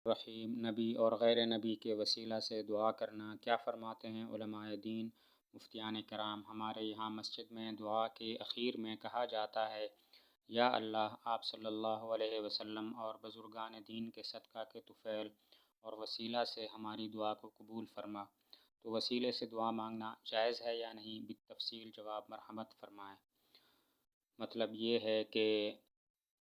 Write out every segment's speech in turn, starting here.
رحیم نبی اور غیر نبی کے وسیلہ سے دعا کرنا کیا فرماتے ہیں علماء دین مفتیان کرام؟ ہمارے یہاں مسجد میں دعا کے اخیر میں کہا جاتا ہے یا اللہ آپ صلی اللہ علیہ وسلم اور بزرگان دین کے صدقہ کے طفیل اور وسیلہ سے ہماری دعا کو قبول فرما۔ تو وسیلے سے دعا مانگنا جائز ہے یا نہیں؟ بالتفصیل جواب مرحمت فرمائیں۔ مطلب یہ ہے کہ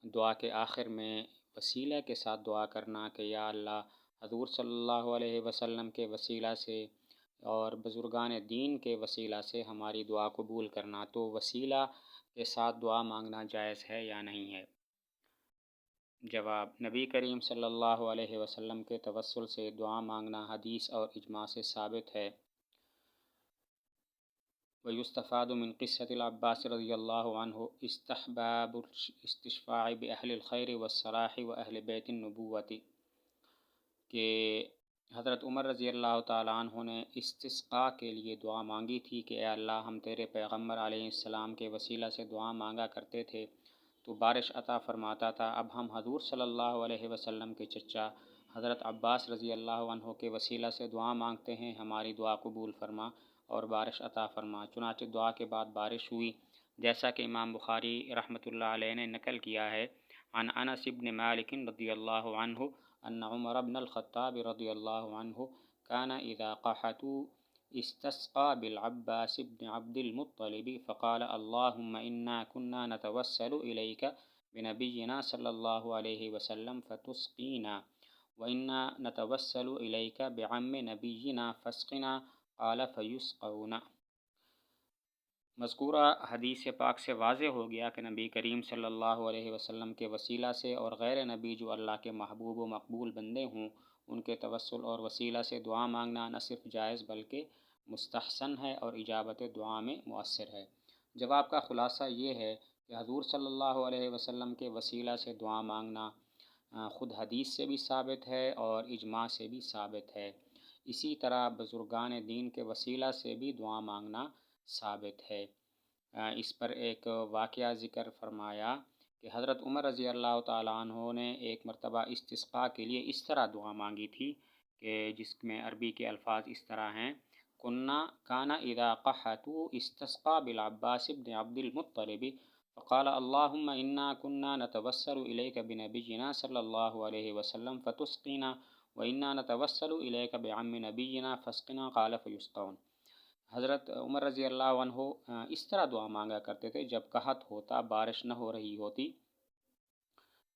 دعا کے آخر میں وسیلہ کے ساتھ دعا کرنا کہ یا اللہ حضور صلی اللہ علیہ وسلم کے وسیلہ سے اور بزرگان دین کے وسیلہ سے ہماری دعا قبول کرنا۔ تو وسیلہ کے ساتھ دعا مانگنا جائز ہے یا نہیں ہے؟ جواب: نبی کریم صلی اللہ علیہ وسلم کے توسل سے دعا مانگنا حدیث اور اجماع سے ثابت ہے۔ ويستفاد من قصة العباس رضی اللہ عنہ استحباب الاستشفاع بأہل الخیر والصلاح وأہل بیت النبوۃ، کہ حضرت عمر رضی اللہ تعالیٰ عنہ نے استسقاء کے لیے دعا مانگی تھی کہ اے اللہ ہم تیرے پیغمبر علیہ السلام کے وسیلہ سے دعا مانگا کرتے تھے تو بارش عطا فرماتا تھا، اب ہم حضور صلی اللہ علیہ وسلم کے چچا حضرت عباس رضی اللہ عنہ کے وسیلہ سے دعا مانگتے ہیں ہماری دعا قبول فرما اور بارش عطا فرما۔ چنانچہ دعا کے بعد بارش ہوئی، جیسا کہ امام بخاری رحمۃ اللہ علیہ نے نقل کیا ہے عن انس بن مالک رضی اللہ عنہ ان عمر بن الخطاب رضی اللہ عنہ كان اذا قحطوا استسقى بالعباس بن عبد المطلب فقال اللهم انا كنا نتوسل اليك بنبينا صلی اللہ علیہ وسلم فتسقينا وانا نتوسل اليك بعم نبينا فاسقنا قال فيسقون۔ مذکورہ حدیث پاک سے واضح ہو گیا کہ نبی کریم صلی اللہ علیہ وسلم کے وسیلہ سے اور غیر نبی جو اللہ کے محبوب و مقبول بندے ہوں ان کے توسل اور وسیلہ سے دعا مانگنا نہ صرف جائز بلکہ مستحسن ہے اور اجابت دعا میں مؤثر ہے۔ جواب کا خلاصہ یہ ہے کہ حضور صلی اللہ علیہ وسلم کے وسیلہ سے دعا مانگنا خود حدیث سے بھی ثابت ہے اور اجماع سے بھی ثابت ہے۔ اسی طرح بزرگان دین کے وسیلہ سے بھی دعا مانگنا ثابت ہے۔ اس پر ایک واقعہ ذکر فرمایا کہ حضرت عمر رضی اللہ تعالیٰ عنہ نے ایک مرتبہ استسقاء کے لیے اس طرح دعا مانگی تھی کہ جس میں عربی کے الفاظ اس طرح ہیں: كان اذا قحطوا استسقى بالعباس بن عبد المطلب فقال اللهم انا كنا نتوسل اليك بنبينا صلی اللہ علیہ وسلم فتسقينا وانا نتوسل اليك بعم نبينا فاسقنا قال فيسقون۔ حضرت عمر رضی اللہ عنہ اس طرح دعا مانگا کرتے تھے جب قحط ہوتا، بارش نہ ہو رہی ہوتی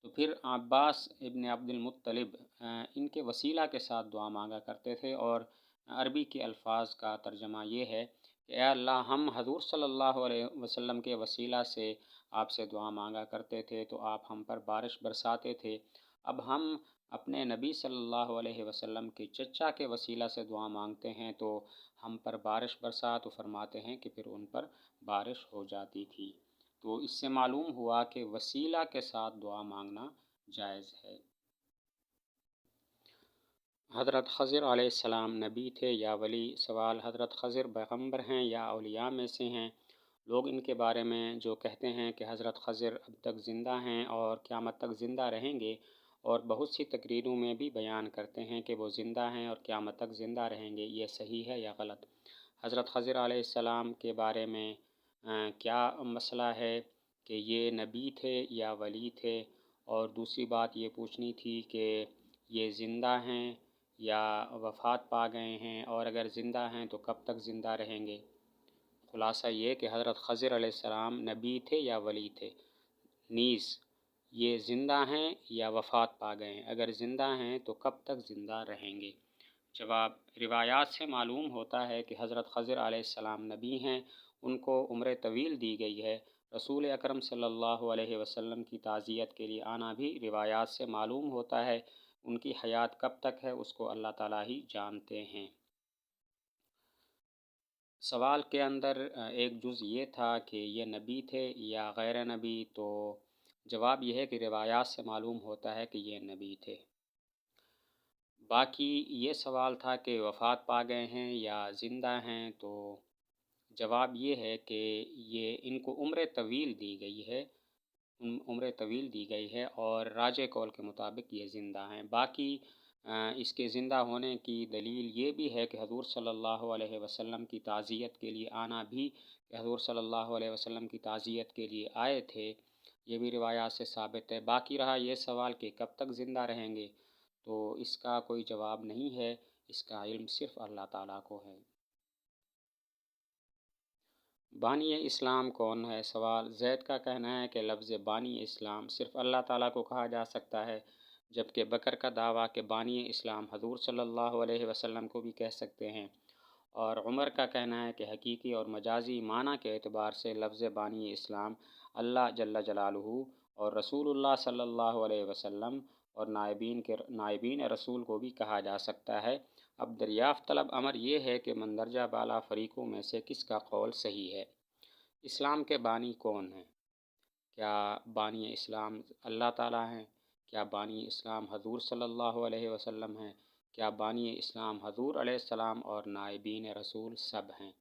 تو پھر عباس ابن عبد المطلب ان کے وسیلہ کے ساتھ دعا مانگا کرتے تھے، اور عربی کے الفاظ کا ترجمہ یہ ہے کہ اے اللہ ہم حضور صلی اللہ علیہ وسلم کے وسیلہ سے آپ سے دعا مانگا کرتے تھے تو آپ ہم پر بارش برساتے تھے، اب ہم اپنے نبی صلی اللہ علیہ وسلم کے چچا کے وسیلہ سے دعا مانگتے ہیں تو ہم پر بارش برسا، تو فرماتے ہیں کہ پھر ان پر بارش ہو جاتی تھی۔ تو اس سے معلوم ہوا کہ وسیلہ کے ساتھ دعا مانگنا جائز ہے۔ حضرت خضر علیہ السلام نبی تھے یا ولی؟ سوال: حضرت خضر پیغمبر ہیں یا اولیاء میں سے ہیں؟ لوگ ان کے بارے میں جو کہتے ہیں کہ حضرت خضر اب تک زندہ ہیں اور قیامت تک زندہ رہیں گے، اور بہت سی تقریروں میں بھی بیان کرتے ہیں کہ وہ زندہ ہیں اور قیامت تک زندہ رہیں گے، یہ صحیح ہے یا غلط؟ حضرت خضر علیہ السلام کے بارے میں کیا مسئلہ ہے کہ یہ نبی تھے یا ولی تھے؟ اور دوسری بات یہ پوچھنی تھی کہ یہ زندہ ہیں یا وفات پا گئے ہیں، اور اگر زندہ ہیں تو کب تک زندہ رہیں گے؟ خلاصہ یہ کہ حضرت خضر علیہ السلام نبی تھے یا ولی تھے، نیز یہ زندہ ہیں یا وفات پا گئے ہیں، اگر زندہ ہیں تو کب تک زندہ رہیں گے؟ جواب: روایات سے معلوم ہوتا ہے کہ حضرت خضر علیہ السلام نبی ہیں، ان کو عمر طویل دی گئی ہے۔ رسول اکرم صلی اللہ علیہ وسلم کی تعزیت کے لیے آنا بھی روایات سے معلوم ہوتا ہے، ان کی حیات کب تک ہے اس کو اللہ تعالیٰ ہی جانتے ہیں۔ سوال کے اندر ایک جز یہ تھا کہ یہ نبی تھے یا غیر نبی، تو جواب یہ ہے کہ روایات سے معلوم ہوتا ہے کہ یہ نبی تھے۔ باقی یہ سوال تھا کہ وفات پا گئے ہیں یا زندہ ہیں، تو جواب یہ ہے کہ یہ ان کو عمر طویل دی گئی ہے، عمر طویل دی گئی ہے، اور راجح قول کے مطابق یہ زندہ ہیں۔ باقی اس کے زندہ ہونے کی دلیل یہ بھی ہے کہ حضور صلی اللہ علیہ وسلم کی تعزیت کے لیے آنا بھی، کہ حضور صلی اللہ علیہ وسلم کی تعزیت کے لیے آئے تھے، یہ بھی روایات سے ثابت ہے۔ باقی رہا یہ سوال کہ کب تک زندہ رہیں گے، تو اس کا کوئی جواب نہیں ہے، اس کا علم صرف اللہ تعالیٰ کو ہے۔ بانی اسلام کون ہے؟ سوال زید کا کہنا ہے کہ لفظ بانی اسلام صرف اللہ تعالیٰ کو کہا جا سکتا ہے، جبکہ بکر کا دعویٰ کہ بانی اسلام حضور صلی اللہ علیہ وسلم کو بھی کہہ سکتے ہیں، اور عمر کا کہنا ہے کہ حقیقی اور مجازی معنی کے اعتبار سے لفظ بانی اسلام اللہ جل جلالہ اور رسول اللہ صلی اللہ علیہ وسلم اور نائبین رسول کو بھی کہا جا سکتا ہے۔ اب دریافت طلب امر یہ ہے کہ مندرجہ بالا فریقوں میں سے کس کا قول صحیح ہے؟ اسلام کے بانی کون ہیں؟ کیا بانی اسلام اللہ تعالیٰ ہیں؟ کیا بانی اسلام حضور صلی اللہ علیہ وسلم ہیں؟ کیا بانی اسلام حضور علیہ السلام اور نائبین رسول سب ہیں؟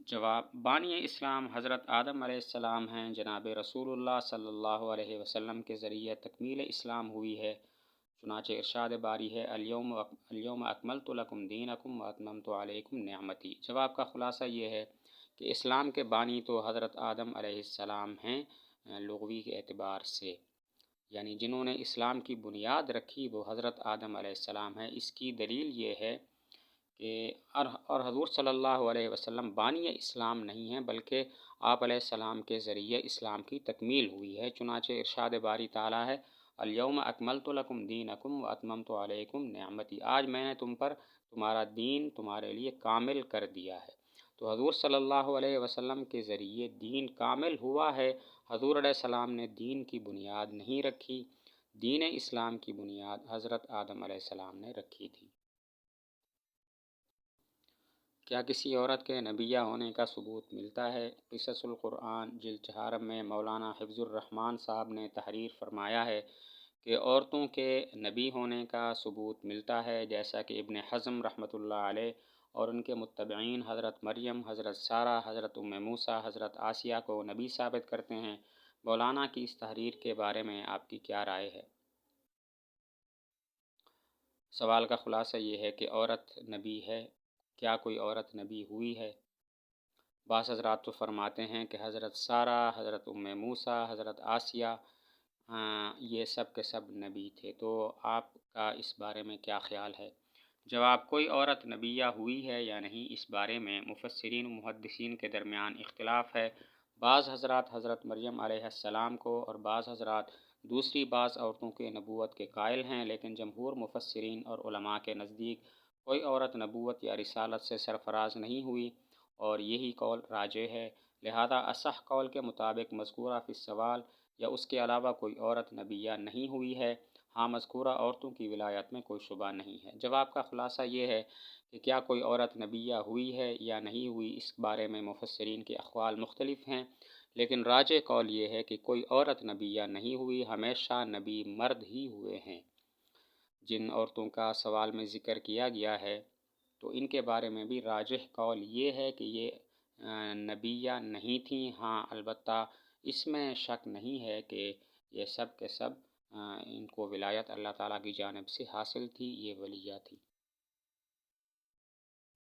جواب: بانی اسلام حضرت آدم علیہ السلام ہیں۔ جناب رسول اللہ صلی اللہ علیہ وسلم کے ذریعے تکمیل اسلام ہوئی ہے، چنانچہ ارشاد باری ہے الیوم اکملت لکم دینکم واتممت علیکم نعمتی۔ جواب کا خلاصہ یہ ہے کہ اسلام کے بانی تو حضرت آدم علیہ السلام ہیں لغوی کے اعتبار سے، یعنی جنہوں نے اسلام کی بنیاد رکھی وہ حضرت آدم علیہ السلام ہیں۔ اس کی دلیل یہ ہے کہ اور حضور صلی اللہ علیہ وسلم بانی اسلام نہیں ہیں، بلکہ آپ علیہ السلام کے ذریعے اسلام کی تکمیل ہوئی ہے، چنانچہ ارشاد باری تعالیٰ ہے الیوم اکملت لکم دینکم واتممت علیکم نعمتی، آج میں نے تم پر تمہارا دین تمہارے لیے کامل کر دیا ہے۔ تو حضور صلی اللہ علیہ وسلم کے ذریعے دین کامل ہوا ہے۔ حضور علیہ السلام نے دین کی بنیاد نہیں رکھی، دین اسلام کی بنیاد حضرت آدم علیہ السلام نے رکھی تھی۔ کیا کسی عورت کے نبیہ ہونے کا ثبوت ملتا ہے؟ قصص القرآن جلد 4 میں مولانا حفظ الرحمن صاحب نے تحریر فرمایا ہے کہ عورتوں کے نبی ہونے کا ثبوت ملتا ہے، جیسا کہ ابن حزم رحمۃ اللہ علیہ اور ان کے متبعین حضرت مریم، حضرت سارہ، حضرت موسیٰ، حضرت آسیہ کو نبی ثابت کرتے ہیں۔ مولانا کی اس تحریر کے بارے میں آپ کی کیا رائے ہے؟ سوال کا خلاصہ یہ ہے کہ عورت نبی ہے، کیا کوئی عورت نبی ہوئی ہے؟ بعض حضرات تو فرماتے ہیں کہ حضرت سارہ، حضرت موسیٰ، حضرت آسیہ یہ سب کے سب نبی تھے، تو آپ کا اس بارے میں کیا خیال ہے؟ جواب: کوئی عورت نبیہ ہوئی ہے یا نہیں، اس بارے میں مفسرین و محدثین کے درمیان اختلاف ہے۔ بعض حضرات حضرت مریم علیہ السلام کو اور بعض حضرات دوسری بعض عورتوں کے نبوت کے قائل ہیں، لیکن جمہور مفسرین اور علماء کے نزدیک کوئی عورت نبوت یا رسالت سے سرفراز نہیں ہوئی، اور یہی قول راجح ہے۔ لہذا اصح قول کے مطابق مذکورہ فی السوال یا اس کے علاوہ کوئی عورت نبیہ نہیں ہوئی ہے۔ ہاں، مذکورہ عورتوں کی ولایت میں کوئی شبہ نہیں ہے۔ جواب کا خلاصہ یہ ہے کہ کیا کوئی عورت نبیہ ہوئی ہے یا نہیں ہوئی، اس بارے میں مفسرین کے اقوال مختلف ہیں، لیکن راجح قول یہ ہے کہ کوئی عورت نبیہ نہیں ہوئی، ہمیشہ نبی مرد ہی ہوئے ہیں۔ جن عورتوں کا سوال میں ذکر کیا گیا ہے تو ان کے بارے میں بھی راجح قول یہ ہے کہ یہ نبیہ نہیں تھیں۔ ہاں، البتہ اس میں شک نہیں ہے کہ یہ سب کے سب ان کو ولایت اللہ تعالیٰ کی جانب سے حاصل تھی، یہ ولیہ تھی۔